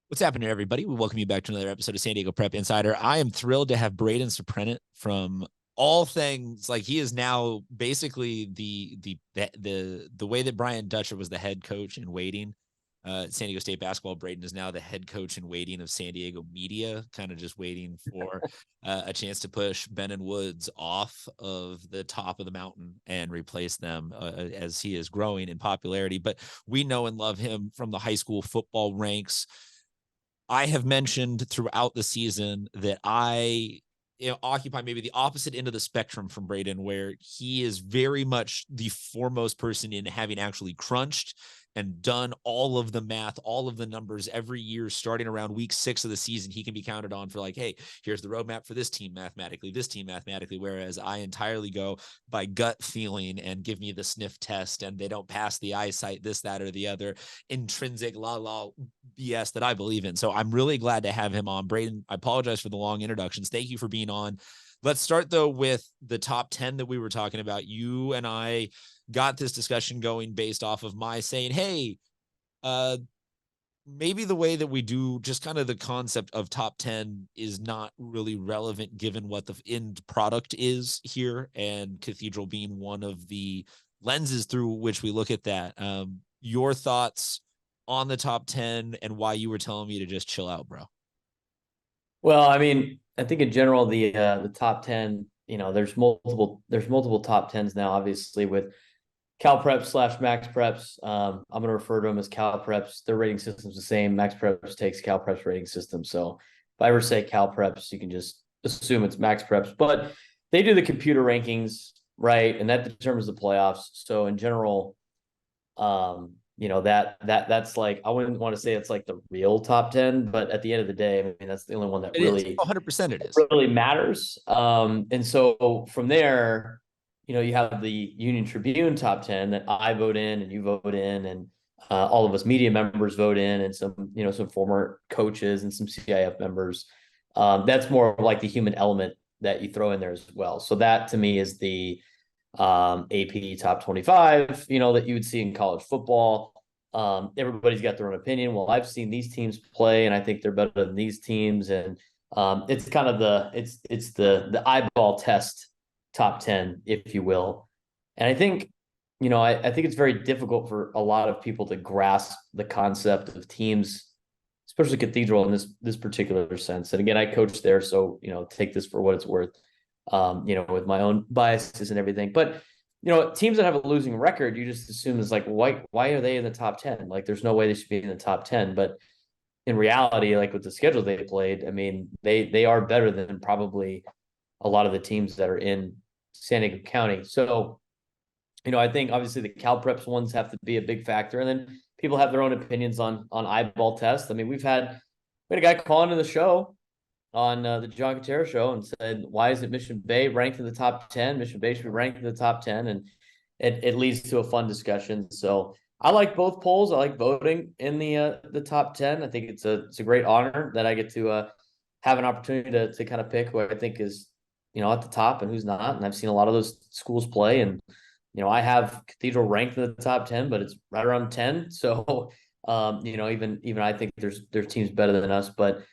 What's happening, everybody? We welcome you back to another episode of San Diego Prep Insider. I am thrilled to have Braden Surprenant from all things. Like, he is now basically the way that Brian Dutcher was the head coach in waiting. San Diego State basketball. Braden is now the head coach in waiting of San Diego media, kind of just waiting for a chance to push Ben and Woods off of the top of the mountain and replace them as he is growing in popularity. But we know and love him from the high school football ranks. I have mentioned throughout the season that I occupy maybe the opposite end of the spectrum from Braden, where he is very much the foremost person in having actually crunched and done all of the math, all of the numbers every year, starting around week 6 of the season. He can be counted on for, like, hey, here's the roadmap for this team mathematically, this team mathematically. Whereas I entirely go by gut feeling and give me the sniff test, and they don't pass the eyesight, this, that, or the other intrinsic la BS that I believe in. So I'm really glad to have him on. Braden, I apologize for the long introductions. Thank you for being on. Let's start, though, with the top 10 that we were talking about. You and I got this discussion going based off of my saying, hey, maybe the way that we do just kind of the concept of top 10 is not really relevant given what the end product is here, and Cathedral being one of the lenses through which we look at that. Your thoughts on the top 10 and why you were telling me to just chill out, bro? Well, I mean, I think in general the top 10, there's multiple top 10s now, obviously, with Cal Preps slash Max Preps. I'm gonna refer to them as Cal Preps. Their rating system's the same. Max Preps takes Cal Preps rating system. So if I ever say Cal Preps, you can just assume it's Max Preps. But they do the computer rankings, right? And that determines the playoffs. So in general, that's like, I wouldn't want to say it's like the real top 10, but at the end of the day, I mean, that's the only one that It is really 100%. It is. really matters. And so from there, you have the Union Tribune top 10 that I vote in and you vote in, and all of us media members vote in, and some former coaches and some CIF members. That's more like the human element that you throw in there as well. So that to me is the AP top 25, that you would see in college football. Everybody's got their own opinion. Well, I've seen these teams play, and I think they're better than these teams. And it's kind of the eyeball test top 10, if you will. And I think, I think it's very difficult for a lot of people to grasp the concept of teams, especially Cathedral in this particular sense. And again, I coach there, so take this for what it's worth. With my own biases and everything. But teams that have a losing record, you just assume is like, why are they in the top 10? Like, there's no way they should be in the top 10. But in reality, like with the schedule they played, I mean, they are better than probably a lot of the teams that are in San Diego County. So, I think obviously the Cal Preps ones have to be a big factor. And then people have their own opinions on eyeball tests. I mean, we had a guy calling to the show on the John Katera show and said, why is it Mission Bay ranked in the top 10? Mission Bay should be ranked in the top 10. And it leads to a fun discussion. So I like both polls. I like voting in the top 10. I think it's a great honor that I get to have an opportunity to kind of pick who I think is, at the top and who's not. And I've seen a lot of those schools play, and, I have Cathedral ranked in the top 10, but it's right around 10. So, even I think there's teams better than us, but,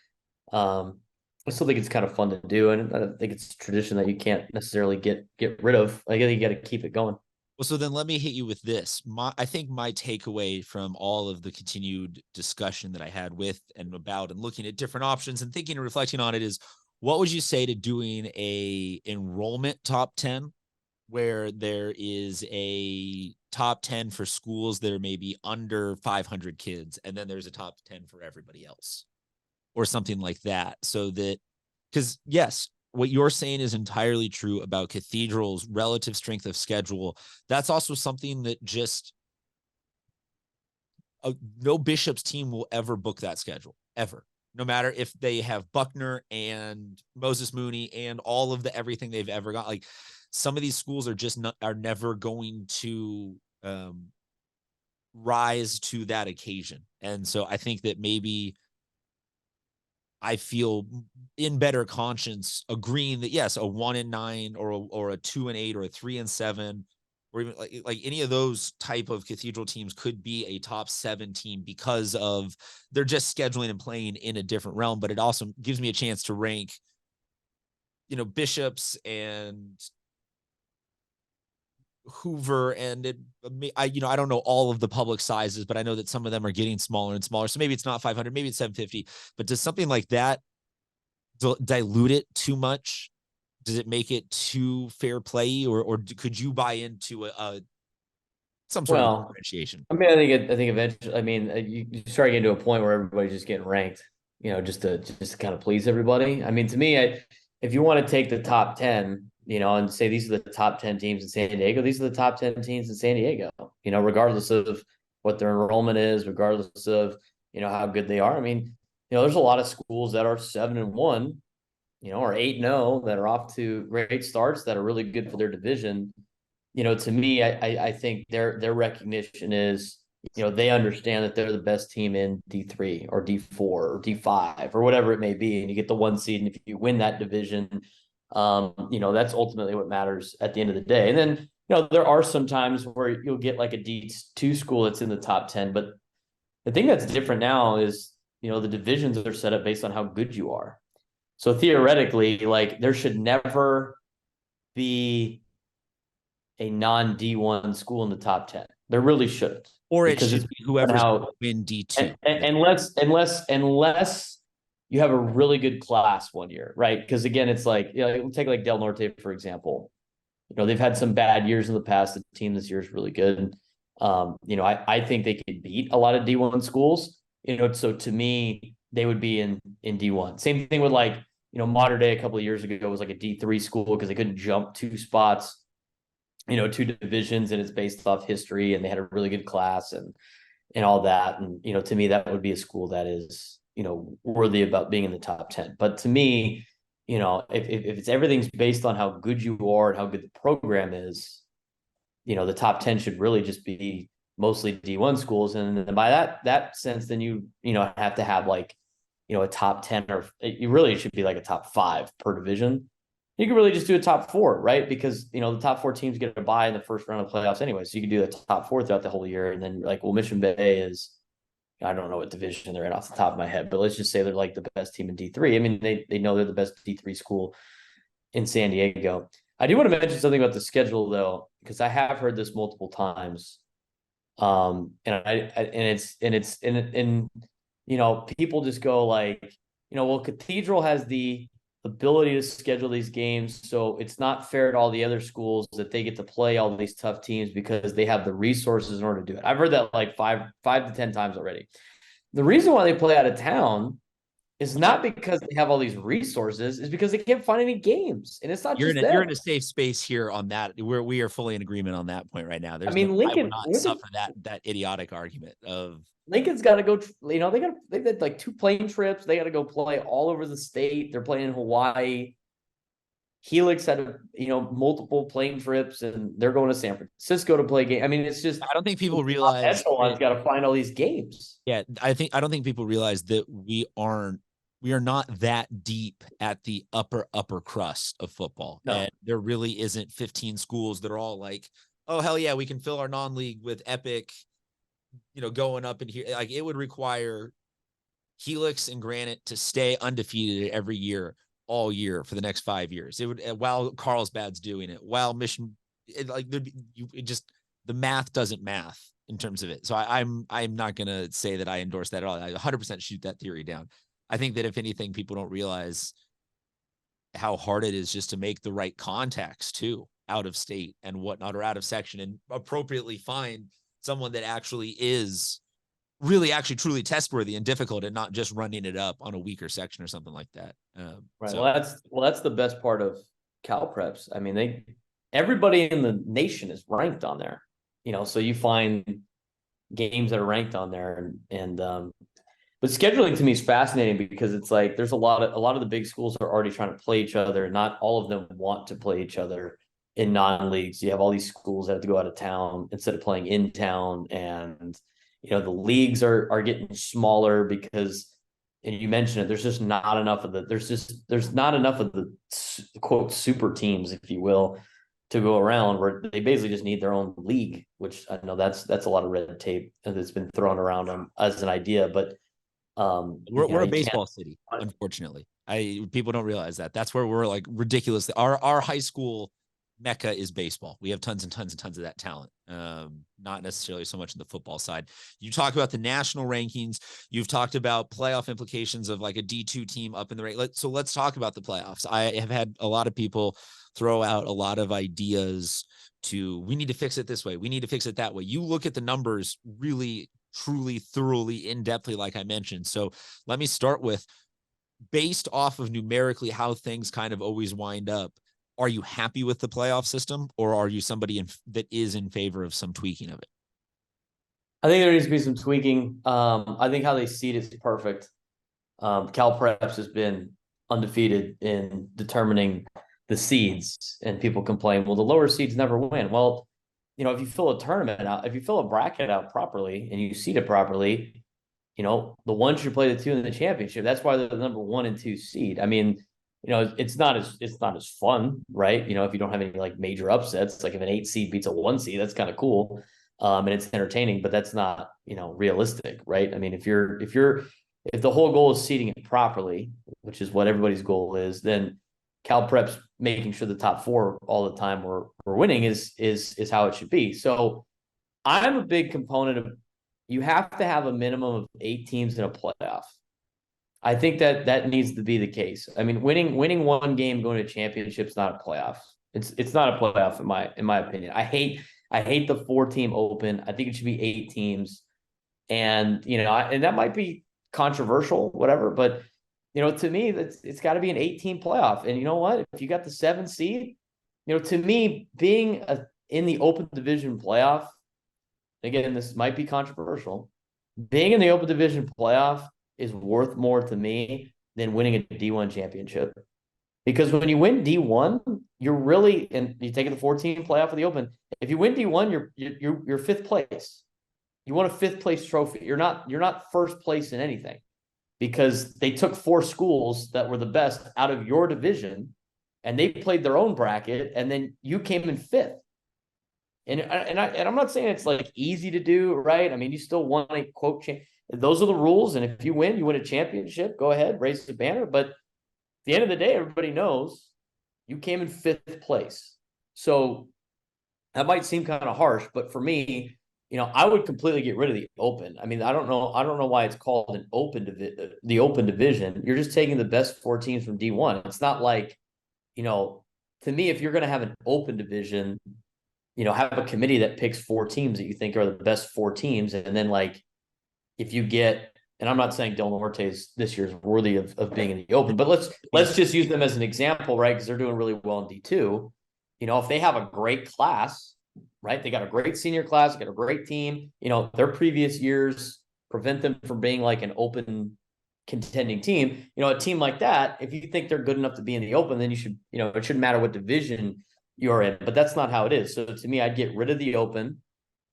I still think it's kind of fun to do, and I think it's a tradition that you can't necessarily get rid of. I think you got to keep it going. Well, so then let me hit you with this. I think my takeaway from all of the continued discussion that I had with and about and looking at different options and thinking and reflecting on it is, what would you say to doing a enrollment top 10 where there is a top 10 for schools that are maybe under 500 kids, and then there's a top 10 for everybody else, or something like that? So that, because yes, what you're saying is entirely true about Cathedral's relative strength of schedule. That's also something that just no Bishop's team will ever book that schedule, ever. No matter if they have Buckner and Moses Mooney and all of the everything they've ever got. Like, some of these schools are never going to rise to that occasion. And so I think that maybe I feel in better conscience agreeing that yes, a 1-9 or a 2-8 or a 3-7 or even like any of those type of cathedral teams could be a top 7 team because of they're just scheduling and playing in a different realm. But it also gives me a chance to rank, Bishops and Hoover, and I don't know all of the public sizes, but I know that some of them are getting smaller and smaller. So maybe it's not 500, maybe it's 750. But does something like that dilute it too much? Does it make it too fair play, or could you buy into some sort of Well, differentiation? I mean, I think eventually, I mean, you start getting to a point where everybody's just getting ranked, just to kind of please everybody. I mean, to me, if you want to take the top 10, and say these are the top 10 teams in San Diego, these are the top 10 teams in San Diego, regardless of what their enrollment is, regardless of, how good they are. I mean, there's a lot of schools that are 7-1, or 8-0 that are off to great starts that are really good for their division. To me, I think their recognition is, they understand that they're the best team in D3 or D4 or D5 or whatever it may be, and you get the 1 seed, and if you win that division, that's ultimately what matters at the end of the day. And then, there are some times where you'll get like a D2 school that's in the top 10, but the thing that's different now is, the divisions are set up based on how good you are. So theoretically, like, there should never be a non D1 school in the top 10. There really shouldn't. Or it Because should it's be whoever's how, win D2. unless you have a really good class one year, right? Because again, it's like, we'll take like Del Norte, for example. They've had some bad years in the past. The team this year is really good. I think they could beat a lot of D1 schools. So to me, they would be in D1. Same thing with like, Mater Dei a couple of years ago was like a D3 school because they couldn't jump 2 spots, 2 divisions, and it's based off history, and they had a really good class and all that. And, to me, that would be a school that is, worthy about being in the top 10. But to me, if it's everything's based on how good you are and how good the program is, the top 10 should really just be mostly D1 schools. And by that sense, then you have to have like, a top 10, or you really should be like a top 5 per division. You can really just do a top 4, right? Because, the top 4 teams get a bye in the first round of playoffs anyway. So you can do a top 4 throughout the whole year. And then like, well, Mission Bay is, I don't know what division they're in off the top of my head, but let's just say they're like the best team in D3. I mean, they know they're the best D3 school in San Diego. I do want to mention something about the schedule though, because I have heard this multiple times. People just go like, well, Cathedral has the ability to schedule these games, so it's not fair to all the other schools that they get to play all these tough teams because they have the resources in order to do it. I've heard that like five to 10 times already. The reason why they play out of town is not because they have all these resources, is because they can't find any games. And it's not You're just in a them. safe space here on that. We are fully in agreement on that point right now. I There's no, mean, I will Lincoln, not Lincoln, suffer that idiotic argument of Lincoln's got to go. They did like 2 plane trips. They got to go play all over the state. They're playing in Hawaii. Helix had multiple plane trips, and they're going to San Francisco to play game. I mean, it's just I don't think people realize echelon's got to find all these games. yeah, I don't think people realize that we are not that deep at the upper crust of football. No, And there really isn't 15 schools that are all like, oh hell yeah, we can fill our non-league with epic, going up in here. Like it would require Helix and Granite to stay undefeated every year, all year for the next 5 years. It would, while Carlsbad's doing it, while Mission, the math doesn't math in terms of it. So I'm not going to say that I endorse that at all. I 100% shoot that theory down. I think that if anything, people don't realize how hard it is just to make the right contacts too, out of state and whatnot, or out of section, and appropriately find someone that actually is really actually truly test worthy and difficult, and not just running it up on a weaker section or something like that. right. So Well, that's the best part of Cal Preps. I mean, everybody in the nation is ranked on there. So you find games that are ranked on there, but scheduling to me is fascinating because it's like there's a lot of the big schools are already trying to play each other, and not all of them want to play each other in non-leagues. You have all these schools that have to go out of town instead of playing in town, and the leagues are getting smaller because, and you mentioned it, there's not enough of the quote super teams, if you will, to go around where they basically just need their own league, which I know that's a lot of red tape that's been thrown around as an idea, but We're a you can't. baseball city, unfortunately. People don't realize that. That's where we're like ridiculous. Our high school mecca is baseball. We have tons and tons and tons of that talent. Not necessarily so much in the football side. You talk about the national rankings. You've talked about playoff implications of like a D2 team up in the rate. So let's talk about the playoffs. I have had a lot of people throw out a lot of ideas we need to fix it this way. We need to fix it that way. You look at the numbers really, truly, thoroughly, in-depthly, like I mentioned. So let me start with, based off of numerically how things kind of always wind up, are you happy with the playoff system, or are you somebody that is in favor of some tweaking of it? I think there needs to be some tweaking. I think how they seed it is perfect. Cal Preps has been undefeated in determining the seeds, and people complain, well, the lower seeds never win. Well, if you fill a tournament out, if you fill a bracket out properly and you seed it properly, the one should play the two in the championship. That's why they're the number 1 and 2 seed. I mean, it's not as fun, right? If you don't have any like major upsets, like if an 8 seed beats a 1 seed, that's kind of cool. And it's entertaining, but that's not, realistic, right? I mean, if the whole goal is seeding it properly, which is what everybody's goal is, then Cal Prep's making sure the top 4 all the time we're winning is how it should be. So I'm a big component of, you have to have a minimum of 8 teams in a playoff. I think that needs to be the case. I mean, winning one game going to a championship is not a playoff. It's not a playoff in my opinion. I hate the 4-team open. I think it should be 8 teams, and and that might be controversial, whatever. But to me, it's got to be an 8-team playoff. And you know what? If you got the 7 seed, to me, being in the open division playoff, again, this might be controversial. Being in the open division playoff is worth more to me than winning a D1 championship. Because when you win D1, you're really, and you take the 14 playoff of the open. If you win D1, you're 5th place. You want a 5th place trophy. You're not first place in anything, because they took 4 schools that were the best out of your division and they played their own bracket, and then you came in 5th. And I'm not saying it's like easy to do, right? I mean, you still want a quote. Those are the rules, and if you win a championship. Go ahead, raise the banner. But at the end of the day, everybody knows you came in 5th place. So that might seem kind of harsh, but for me, I would completely get rid of the open. I mean, I don't know why it's called an the open division. You're just taking the best 4 teams from D1. It's not like, to me, if you're going to have an open division, have a committee that picks 4 teams that you think are the best 4 teams. And then like, if you get, and I'm not saying Del Norte's this year's worthy of being in the open, but let's just use them as an example, right? Because they're doing really well in D2. If they have a great class, right? They got a great senior class, got a great team, their previous years prevent them from being like an open contending team. A team like that, if you think they're good enough to be in the open, then you should, it shouldn't matter what division you're in, but that's not how it is. So to me, I'd get rid of the open.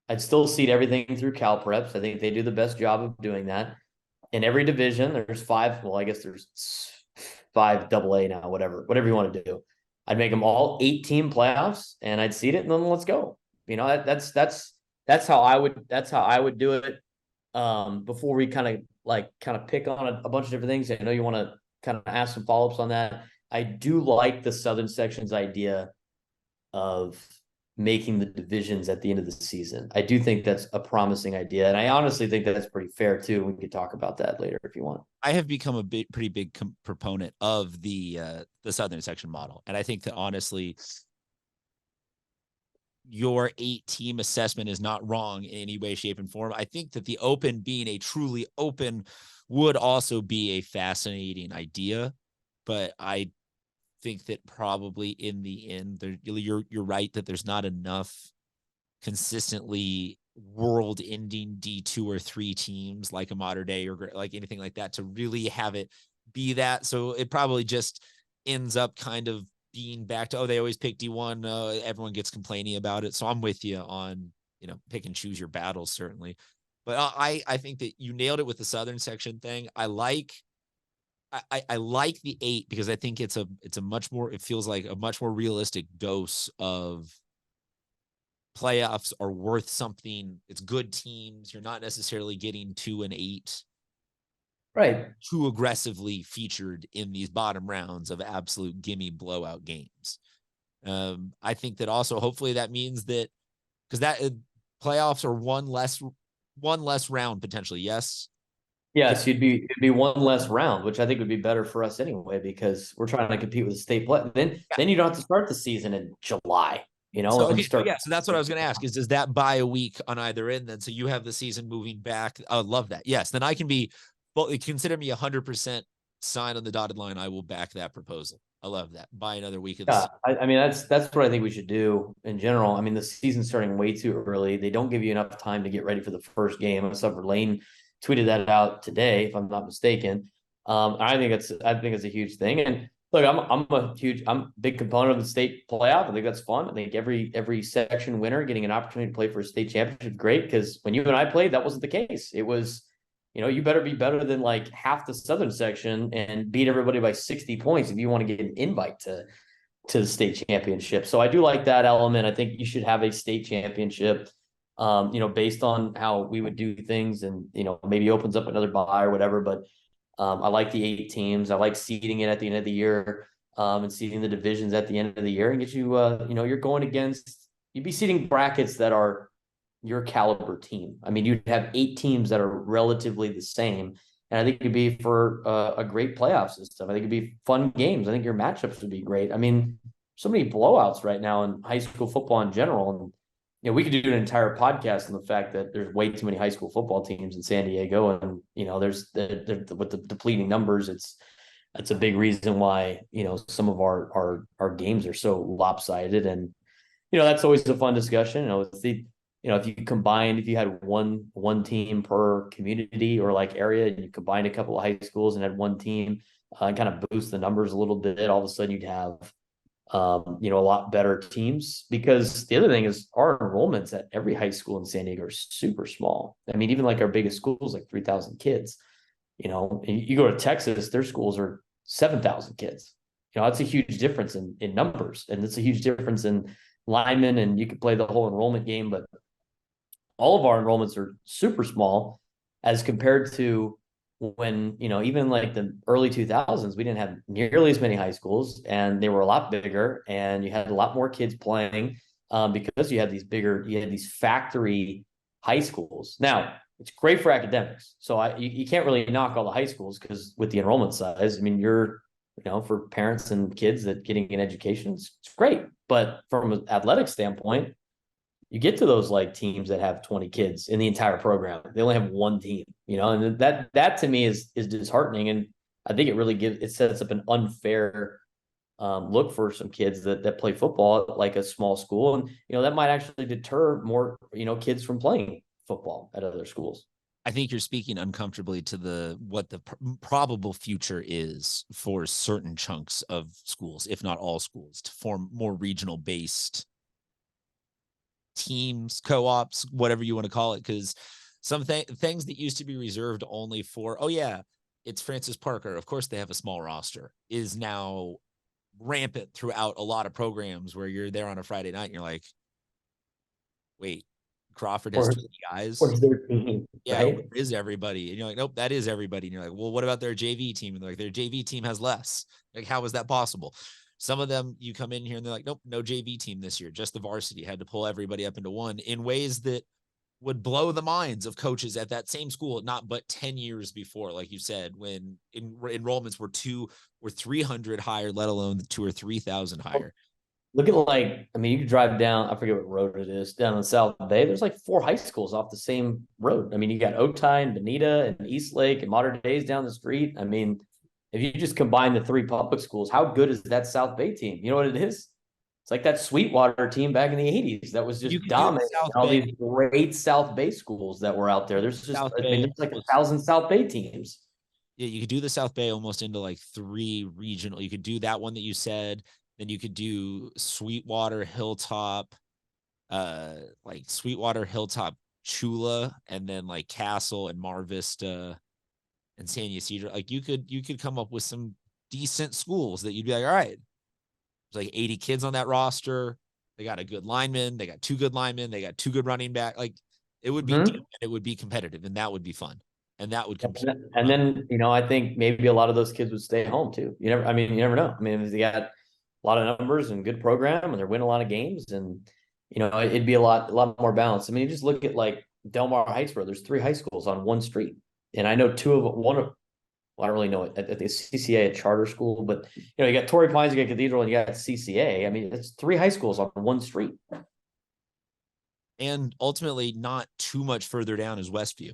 I'd still seed everything through Cal Preps. I think they do the best job of doing that. In every division, there's 5. Well, I guess there's 5 AA now, whatever you want to do. I'd make them all 8-team playoffs, and I'd seed it, and then let's go. That's how I would do it. Before we kind of pick on a bunch of different things, I know you want to kind of ask some follow-ups on that. I do like the Southern Section's idea of making the divisions at the end of the season. I do think that's a promising idea, and I honestly think that's pretty fair too. We could talk about that later if you want. I have become a pretty big proponent of the Southern Section model, and I think that honestly, your 8-team assessment is not wrong in any way, shape, and form. I think that the open being a truly open would also be a fascinating idea, but I think that probably in the end, you're right that there's not enough consistently world-ending D2 or 3 teams like a Modern Day or like anything like that to really have it be that. So it probably just ends up kind of being back to, they always pick D1. Everyone gets complaining about it. So I'm with you on, pick and choose your battles, certainly. But I think that you nailed it with the Southern Section thing. I like I like the 8 because I think it's a much more, it feels like a much more realistic dose of playoffs are worth something. It's good teams. You're not necessarily getting 2 and 8 Right. too aggressively featured in these bottom rounds of absolute gimme blowout games. I think that also hopefully that means that because that playoffs are one less round potentially. Yes. Yes, it'd be one less round, which I think would be better for us anyway, because we're trying to compete with the state play. Then you don't have to start the season in July, So and okay, so start. yeah, so that's what I was going to ask is does that buy a week on either end then? So you have the season moving back. I love that. Yes, then I can be, well, consider me 100% sign on the dotted line. I will back that proposal. I love that. Buy another week of the Yeah, season. I mean that's what I think we should do in general. I mean, the season's starting way too early. They don't give you enough time to get ready for the first game. I saw Lane tweeted that out today, if I'm not mistaken. I think it's a huge thing. And look, I'm a big component of the state playoff. I think that's fun. I think every section winner getting an opportunity to play for a state championship, great. Because when you and I played, that wasn't the case. It was, you better be better than like half the southern section and beat everybody by 60 points if you want to get an invite to the state championship. So I do like that element. I think you should have a state championship, based on how we would do things, and maybe opens up another bye or whatever. But I like the 8 teams. I like seeding it at the end of the year, and seeding the divisions at the end of the year, and get you, you're going against, you'd be seeding brackets that are your caliber team. I mean, you'd have 8 teams that are relatively the same. And I think it'd be for a great playoff system. I think it'd be fun games. I think your matchups would be great. I mean, so many blowouts right now in high school football in general. And, we could do an entire podcast on the fact that there's way too many high school football teams in San Diego. And, there's with the depleting numbers, that's a big reason why, some of our games are so lopsided. And, that's always a fun discussion. If you had one team per community or like area, and you combined a couple of high schools and had one team, and kind of boost the numbers a little bit, all of a sudden you'd have, a lot better teams. Because the other thing is our enrollments at every high school in San Diego are super small. I mean, even like our biggest schools, like 3,000 kids. You go to Texas, their schools are 7,000 kids. That's a huge difference in numbers, and it's a huge difference in linemen, and you could play the whole enrollment game, but all of our enrollments are super small as compared to when, even like the early 2000s, we didn't have nearly as many high schools, and they were a lot bigger, and you had a lot more kids playing, because you had these factory high schools. Now, it's great for academics. So you can't really knock all the high schools, because with the enrollment size, I mean, for parents and kids that getting an education, it's great. But from an athletic standpoint, you get to those like teams that have 20 kids in the entire program. They only have one team, and that to me is disheartening. And I think it sets up an unfair, look for some kids that play football at like a small school. And, that might actually deter more, kids from playing football at other schools. I think you're speaking uncomfortably to what the probable future is for certain chunks of schools, if not all schools, to form more regional based teams, co-ops, whatever you want to call it. Because some things that used to be reserved only for, oh yeah, it's Francis Parker, of course they have a small roster, is now rampant throughout a lot of programs where you're there on a Friday night and you're like, wait, Crawford has Or 20 guys. or their team, Yeah, right? where is everybody? And you're like, nope, that is everybody. And you're like, well, what about their JV team? And they're like, their JV team has less. Like, how is that possible? Some of them, you come in here and they're like, nope, no JV team this year, just the varsity. Had to pull everybody up into one in ways that would blow the minds of coaches at that same school, not but 10 years before, like you said, when enrollments were 300 higher, let alone the 2 or 3,000 higher. Look at you could drive down, I forget what road it is, down in South Bay. There's like 4 high schools off the same road. I mean, you got Otay and Bonita and Eastlake and Modern Days down the street. I mean, if you just combine the 3 public schools, how good is that South Bay team? You know what it is? It's like that Sweetwater team back in the 80s that was You just could do the dominating South all Bay. these great South Bay schools that were out there. South Bay There's like 1,000 South Bay teams. Yeah, you could do the South Bay almost into like 3 regional. You could do that one that you said. Then you could do Sweetwater, Hilltop, like Sweetwater, Hilltop, Chula, and then like Castle and Mar Vista. and San Ysidro, like you could come up with some decent schools that you'd be like, all right, there's like 80 kids on that roster. They got a good lineman. They got two good linemen. They got two good running back. Like it would be deep Mhm. and it would be competitive, and that would be fun. And that would compete. And then, I think maybe a lot of those kids would stay home too. You never know. I mean, if they got a lot of numbers and good program and they're winning a lot of games and, it'd be a lot more balanced. I mean, you just look at like Del Mar Heights, where there's 3 high schools on one street. And I know one of, well, I don't really know it at the CCA, a charter school, but you got Torrey Pines, you got Cathedral, and you got CCA. I mean, it's 3 high schools on one street. And ultimately, not too much further down is Westview.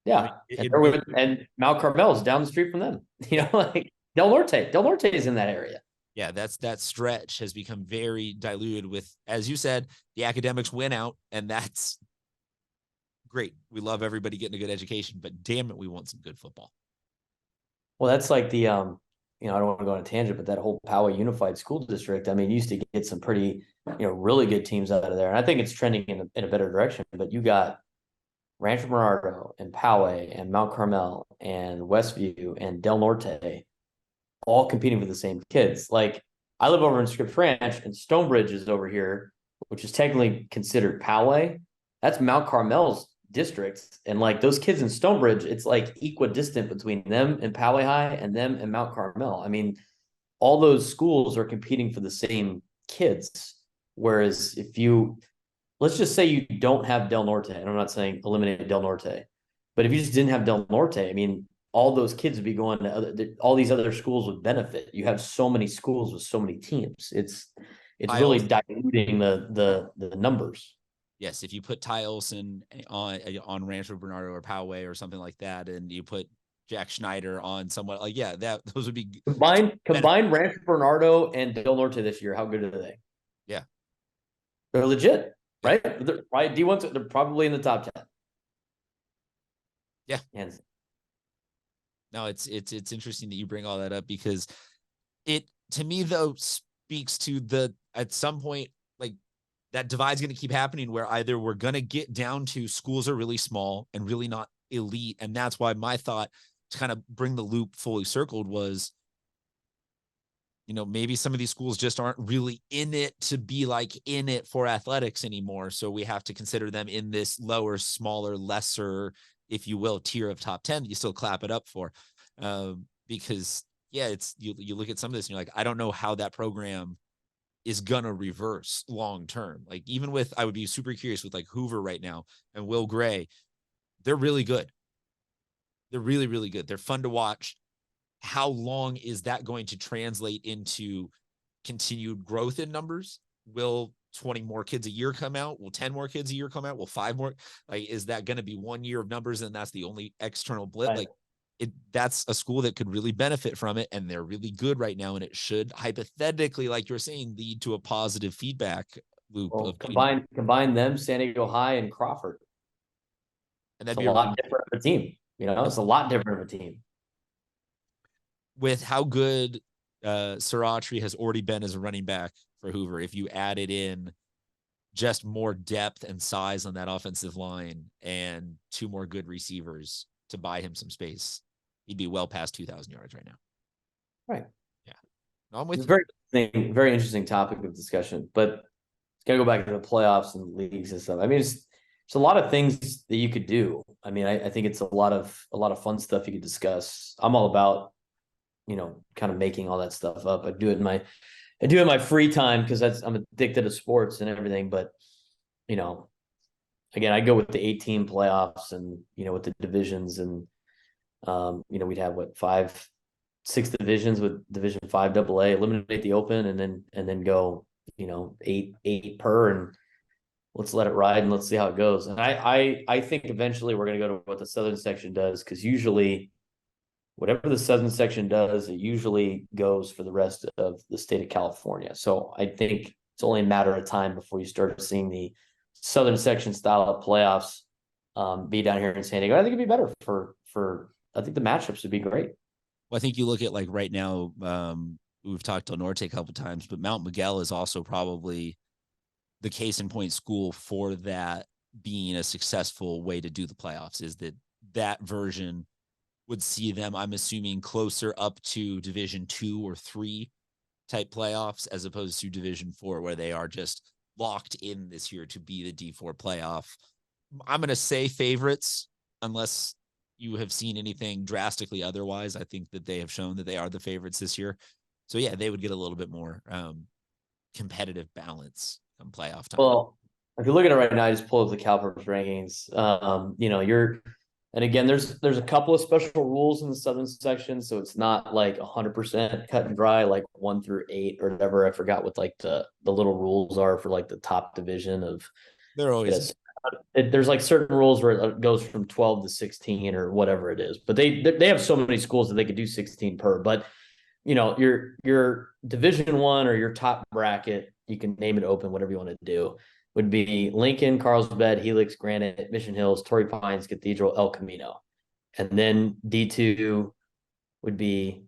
I mean, Yeah. And Mount Carmel is down the street from them. Yeah. Like Del Norte. Del Norte is in that area. Yeah, that stretch has become very diluted with, as you said, the academics win out, and that's great. We love everybody getting a good education, but damn it, we want some good football. Well, that's like the I don't want to go on a tangent, but that whole Poway Unified School District, I mean, used to get some pretty, really good teams out of there. And I think it's trending in a better direction. But you got Rancho Bernardo and Poway and Mount Carmel and Westview and Del Norte all competing for the same kids. Like I live over in Scripps Ranch and Stonebridge is over here, which is technically considered Poway. That's Mount Carmel's district. And like those kids in Stonebridge, it's like equidistant between them and Poway High and them and Mount Carmel. I mean, all those schools are competing for the same kids. Whereas let's just say you don't have Del Norte, and I'm not saying eliminate Del Norte, but if you just didn't have Del Norte, I mean, all those kids would be going to all these other schools would benefit. You have so many schools with so many teams. It's really diluting the numbers. Yes, if you put Ty Olson on Rancho Bernardo or Poway or something like that, and you put Jack Schneider on someone like, yeah, those would be combine Rancho Bernardo and Del Norte this year. How good are they? Yeah, they're legit, right? Right, D1, they're probably in the top 10. Yeah, and no, it's interesting that you bring all that up because it to me though speaks to the at some point like that divide's going to keep happening where either we're going to get down to schools are really small and really not elite, and that's why my thought to kind of bring the loop fully circled was, maybe some of these schools just aren't really in it to be like in it for athletics anymore, so we have to consider them in this lower, smaller, lesser, if you will, tier of top 10 that you still clap it up for, because yeah, it's you look at some of this and you're like, I don't know how that program is gonna reverse long term. Like even with, I would be super curious with like Hoover right now and Will Gray. They're really good. They're really, really good. They're fun to watch. How long is that going to translate into continued growth in numbers? Will 20 more kids a year come out? Will 10 more kids a year come out? Will 5 more? Like, is that going to be 1 year of numbers and that's the only external blip? right. Like, that's a school that could really benefit from it, and they're really good right now, and it should hypothetically, like you're saying, lead to a positive feedback loop. Well, Of combine them, San Diego High and Crawford. and It's that'd a be lot different of a team. It's a lot different of a team. with how good Saratri has already been as a running back for Hoover. If you added in just more depth and size on that offensive line and 2 more good receivers to buy him some space, he'd be well past 2,000 yards right now. Right. Yeah. No, I'm with it's you. very interesting topic of discussion, but it's got to go back to the playoffs and leagues and stuff. I mean, it's a lot of things that you could do. I mean, I think it's a lot of fun stuff you could discuss. I'm all about, kind of making all that stuff up. I do it in my free time because I'm addicted to sports and everything. But, again, I go with the 18 playoffs and, with the divisions and, we'd have 6 divisions with Division 5 AA, eliminate the open and then go, 8 per, and let's let it ride and let's see how it goes. And I think eventually we're going to go to what the Southern section does, because usually whatever the Southern section does, it usually goes for the rest of the state of California. So I think it's only a matter of time before you start seeing the Southern section style of playoffs be down here in San Diego. I think it'd be better for I think the matchups would be great. Well, I think you look at like right now, we've talked to Norte a couple times, but Mount Miguel is also probably the case in point school for that being a successful way to do the playoffs, is that version would see them, I'm assuming, closer up to Division 2 or 3 type playoffs as opposed to Division 4, where they are just locked in this year to be the D4 playoff. I'm going to say favorites unless you have seen anything drastically otherwise. I think that they have shown that they are the favorites this year. So yeah, they would get a little bit more competitive balance come playoff time. Well, if you're looking at it right now, I just pull up the CalPERS rankings. And again, there's a couple of special rules in the Southern section, so it's not like 100% cut and dry, like 1 through 8 or whatever. I forgot what like the little rules are for like the top division of. They're always There's like certain rules where it goes from 12 to 16 or whatever it is, but they have so many schools that they could do 16 per. But your Division 1 or your top bracket, you can name it open, whatever you want to do, would be Lincoln, Carlsbad, Helix, Granite, Mission Hills, Torrey Pines, Cathedral, El Camino. And then D2 would be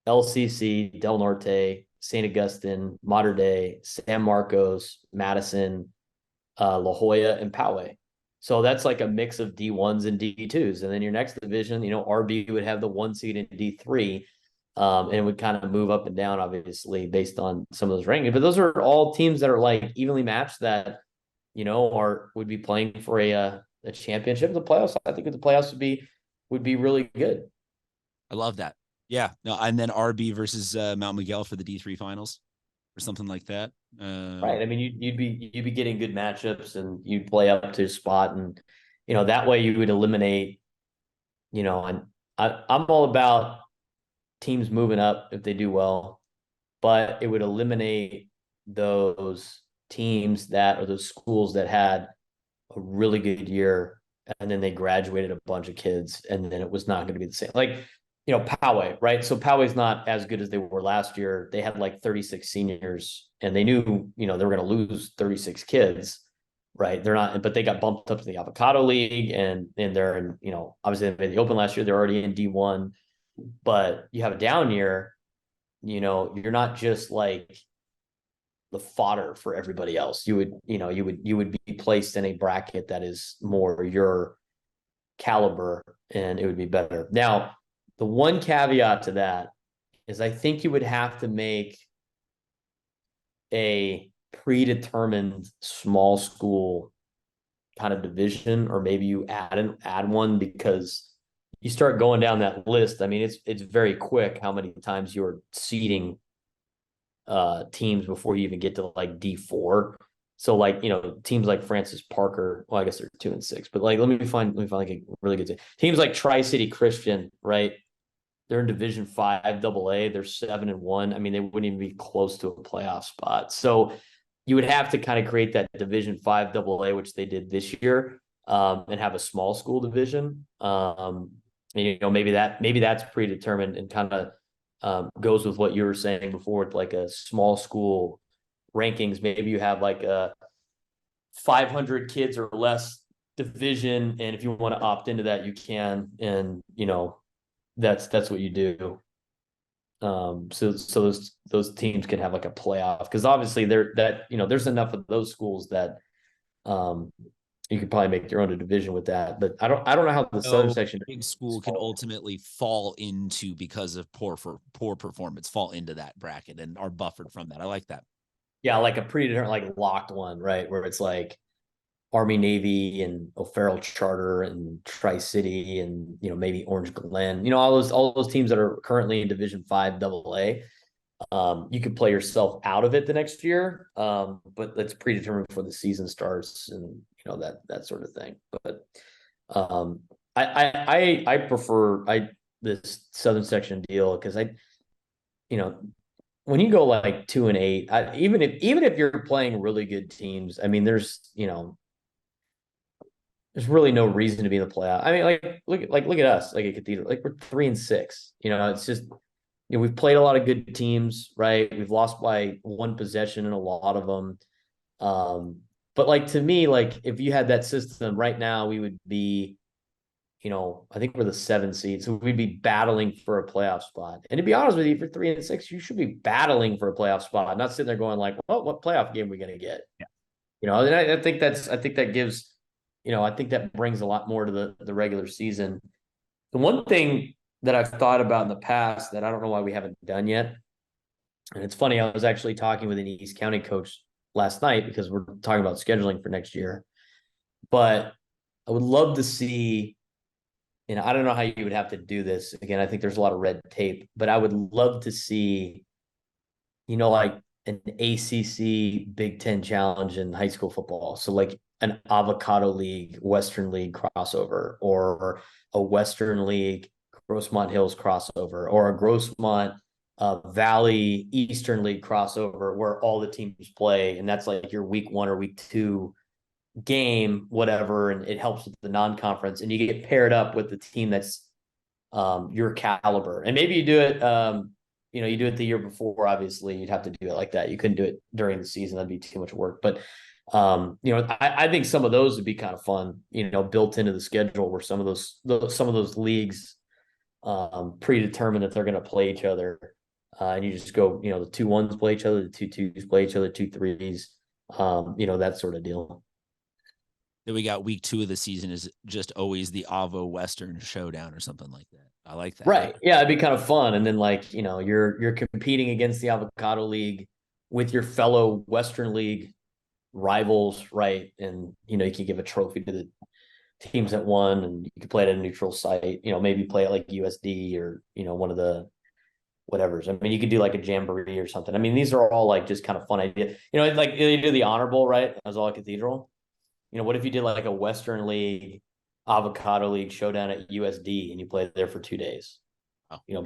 LCC, Del Norte, St. Augustine, Mater Dei, San Marcos, Madison, La Jolla, and Poway. So that's like a mix of D1s and D2s. And then your next division, RB would have the 1 seed in D3. And it would kind of move up and down, obviously, based on some of those rankings. But those are all teams that are like evenly matched that, would be playing for a championship. The playoffs, I think the playoffs would be really good. I love that. Yeah. No, and then RB versus Mount Miguel for the D3 finals or something like that. Right. I mean, you'd be getting good matchups, and you'd play up to a spot, and that way you would eliminate. And I'm all about teams moving up if they do well, but it would eliminate those teams or those schools that had a really good year and then they graduated a bunch of kids and then it was not going to be the same. Like, Poway, right? So Poway's not as good as they were last year. They had like 36 seniors and they knew, they were going to lose 36 kids, right? They're not, but they got bumped up to the Avocado League and they're in, obviously they made the Open last year. They're already in D1, but you have a down year, you're not just like the fodder for everybody else. You would be placed in a bracket that is more your caliber and it would be better. Now, the one caveat to that is I think you would have to make a predetermined small school kind of division, or maybe you add one, because you start going down that list. I mean, it's very quick how many times you're seeding teams before you even get to like D4. So like, teams like Francis Parker, well, I guess they're 2 and 6, but like, let me find like a really good team. Teams like Tri-City Christian, right? They're in Division 5 AA. They're 7 and 1. I mean, they wouldn't even be close to a playoff spot. So you would have to kind of create that Division 5 AA, which they did this year, and have a small school division. And, maybe that's predetermined and kind of goes with what you were saying before, with like a small school rankings. Maybe you have like a 500 kids or less division, and if you want to opt into that, you can. And that's what you do. So those teams can have like a playoff, because obviously there's enough of those schools that you could probably make your own division with that. But I don't know how the Southern section big school can ultimately fall into, because of poor performance, fall into that bracket and are buffered from that. I like that. Yeah, like a predetermined, like locked one, right? Where it's like Army, Navy, and O'Farrell Charter, and Tri-City, and maybe Orange Glen. All those teams that are currently in Division 5 AA. You could play yourself out of it the next year, but that's predetermined before the season starts, and that sort of thing. But I prefer this Southern section deal, because when you go like 2 and 8, even if you're playing really good teams, I mean, there's really no reason to be in the playoff. I mean, look at us, like a Cathedral, like we're 3 and 6. It's just we've played a lot of good teams, right? We've lost by 1 possession in a lot of them. But like, to me, like if you had that system right now, we would be, I think we're the 7 seed, so we'd be battling for a playoff spot. And to be honest with you, for 3 and 6, you should be battling for a playoff spot, not sitting there going like, well, what playoff game are we going to get? Yeah. And I think that gives, I think that brings a lot more to the regular season. The one thing that I've thought about in the past that I don't know why we haven't done yet. And it's funny, I was actually talking with an East County coach last night because we're talking about scheduling for next year. But I would love to see, and I don't know how you would have to do this. Again, I think there's a lot of red tape, but I would love to see, like an ACC Big Ten challenge in high school football. So like an Avocado League, Western League crossover, or a Western League Grossmont Hills crossover, or a Grossmont Valley Eastern League crossover where all the teams play. And that's like your week 1 or week 2 game, whatever. And it helps with the non-conference. And you get paired up with the team that's your caliber. And maybe you do it, you do it the year before. Obviously, you'd have to do it like that. You couldn't do it during the season. That'd be too much work. But, I think some of those would be kind of fun, built into the schedule where some of those leagues predetermine that they're going to play each other. And you just go, the 2-1s play each other, the 2-2s play each other, 2-3s, that sort of deal. Then we got week 2 of the season is just always the Avo Western Showdown or something like that. I like that. Right. Yeah, it'd be kind of fun. And then you're competing against the Avocado League with your fellow Western League rivals, right? And you can give a trophy to the teams that won, and you can play it at a neutral site, maybe play it like USD or one of the whatever's. I mean, you could do like a jamboree or something. I mean, these are all like just kind of fun ideas. Like you do the honorable, right? As all Cathedral. What if you did like a Western League, Avocado League showdown at USD and you played there for 2 days,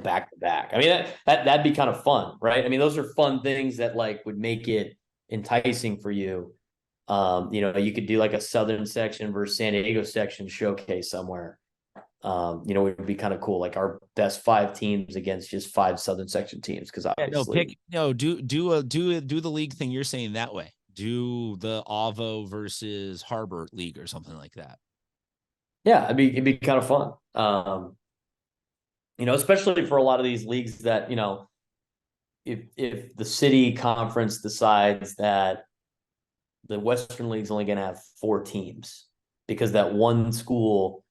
back to back? I mean, that'd be kind of fun, right? I mean, those are fun things that like would make it enticing for you. You could do like a Southern section versus San Diego section showcase somewhere. It would be kind of cool, like our best 5 teams against just 5 Southern section teams. Because obviously, do the league thing you're saying that way. Do the Avo versus Harbor League or something like that. Yeah, it'd be kind of fun. Especially for a lot of these leagues that, if the city conference decides that the Western League's only going to have 4 teams because that one school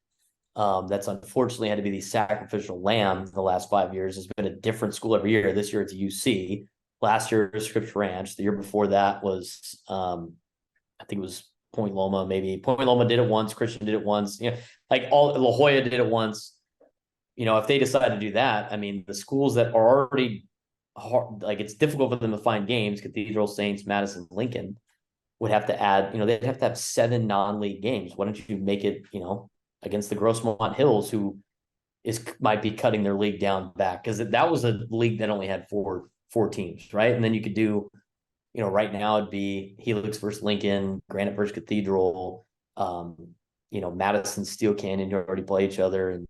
that's unfortunately had to be the sacrificial lamb the last 5 years has been a different school every year. This year it's UC. Last year was Scripps Ranch. The year before that was, I think it was Point Loma. Maybe Point Loma did it once. Christian did it once. Like all La Jolla did it once. If they decide to do that, I mean, the schools that are already hard, like it's difficult for them to find games. Cathedral, Saints, Madison, Lincoln would have to add. They'd have to have 7 non-league games. Why don't you make it, against the Grossmont Hills, who might be cutting their league down back, because that was a league that only had four teams, right? And then you could do, right now it'd be Helix versus Lincoln, Granite versus Cathedral, Madison, Steel Canyon, who already play each other,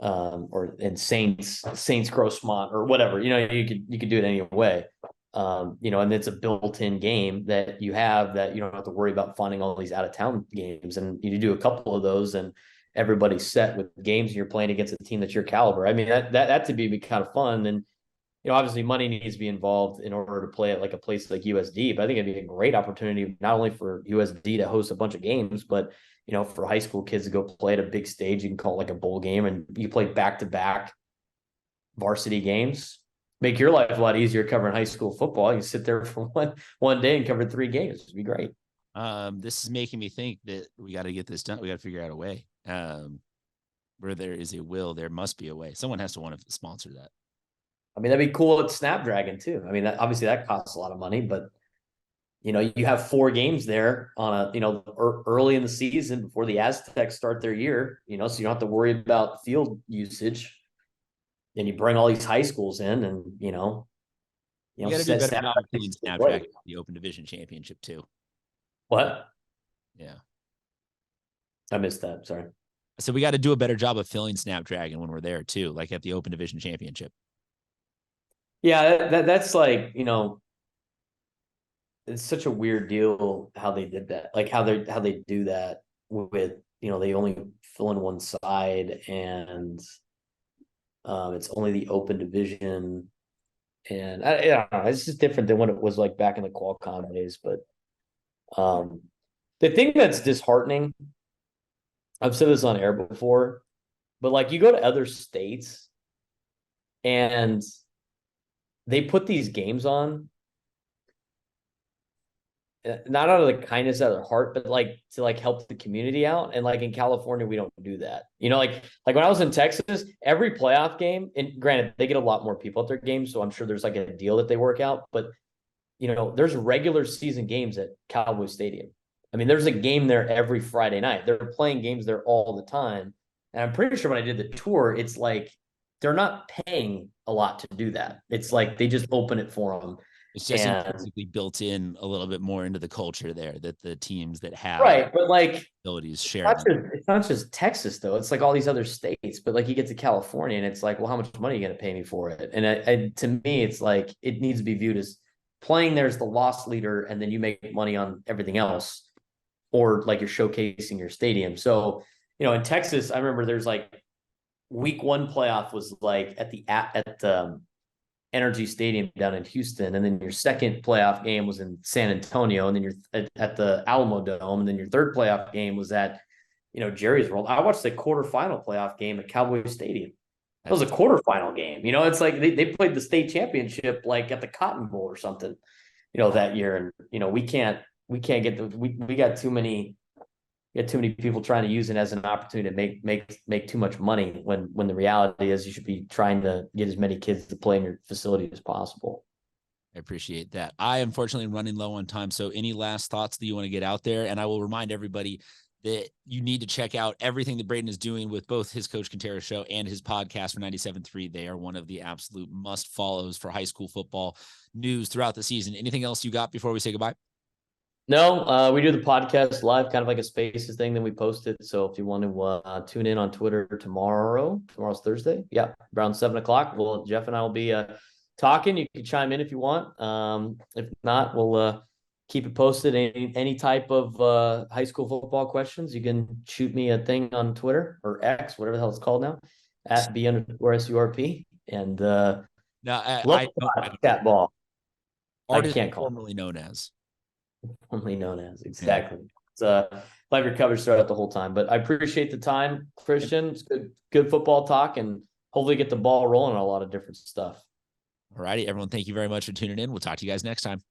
and Saints Grossmont or whatever. You could do it any way. And it's a built-in game that you don't have to worry about finding all these out-of-town games. And you do a couple of those and everybody's set with games and you're playing against a team that's your caliber. I mean, that to be kind of fun. And, obviously money needs to be involved in order to play at like a place like USD, but I think it'd be a great opportunity, not only for USD to host a bunch of games, but, for high school kids to go play at a big stage. You can call it like a bowl game and you play back-to-back varsity games. Make your life a lot easier covering high school football. You can sit there for one day and cover 3 games. It'd be great. This is making me think that we got to get this done. We got to figure out a way. Where there is a will, there must be a way. Someone has to want to sponsor that. I mean, that'd be cool at Snapdragon too. I mean, obviously that costs a lot of money, but you have 4 games there on early in the season before the Aztecs start their year, so you don't have to worry about field usage. And you bring all these high schools in, and you got to do a better job of filling Snapdragon the Open Division Championship too. What? Yeah, I missed that. Sorry. So we got to do a better job of filling Snapdragon when we're there too, like at the Open Division Championship. Yeah, that's like, it's such a weird deal how they did that. Like how they do that with, they only fill in one side and it's only the Open Division. And I don't know, it's just different than what it was like back in the Qualcomm days. But the thing that's disheartening, I've said this on air before, but like you go to other states And they put these games on not out of the kindness of their heart, but like to like help the community out. And like in California, we don't do that. You know, like when I was in Texas, every playoff game, and granted, they get a lot more people at their games, so I'm sure there's like a deal that they work out. But you know, there's regular season games at Cowboy Stadium. I mean, there's a game there every Friday night. They're playing games there all the time. And I'm pretty sure when I did the tour, it's like they're not paying a lot to do that. It's like they just open it for them. It's just And intrinsically built in a little bit more into the culture there that the teams that have right, but like abilities share them. it's not just Texas though. It's like all these other states. But like you get to California and it's like, well, how much money are you going to pay me for it? And to me, it's like it needs to be viewed as playing there's the loss leader, and then you make money on everything else, or like you're showcasing your stadium. So you know, in Texas, I remember there's like week one playoff was like at Energy Stadium down in Houston, and then your second playoff game was in San Antonio, and then you're at the Alamo Dome, and then your third playoff game was at, you know, Jerry's World. I watched the quarterfinal playoff game at Cowboy Stadium. That was a quarterfinal game. You know, it's like they played the state championship like at the Cotton Bowl or something, you know, that year. And you know, we can't get we got too many people trying to use it as an opportunity to make too much money when the reality is you should be trying to get as many kids to play in your facility as possible. I appreciate that. I unfortunately am running low on time. So any last thoughts that you want to get out there? And I will remind everybody that you need to check out everything that Braden is doing with both his Coach Quintero show and his podcast for 97.3. They are one of the absolute must follows for high school football news throughout the season. Anything else you got before we say goodbye? No, we do the podcast live, kind of like a Spaces thing. Then we post it. So if you want to tune in on Twitter tomorrow's Thursday. Yeah, around 7:00. Well, Jeff and I will be talking. You can chime in if you want. If not, we'll keep it posted. Any type of high school football questions, you can shoot me a thing on Twitter or X, whatever the hell it's called now, at @B_SURP. And No, love that ball. I Artist can't call it. formerly known as. Formerly known as, exactly. It's glad your coverage throughout the whole time. But I appreciate the time, Christian. It's good football talk, and hopefully get the ball rolling on a lot of different stuff. All righty, everyone. Thank you very much for tuning in. We'll talk to you guys next time.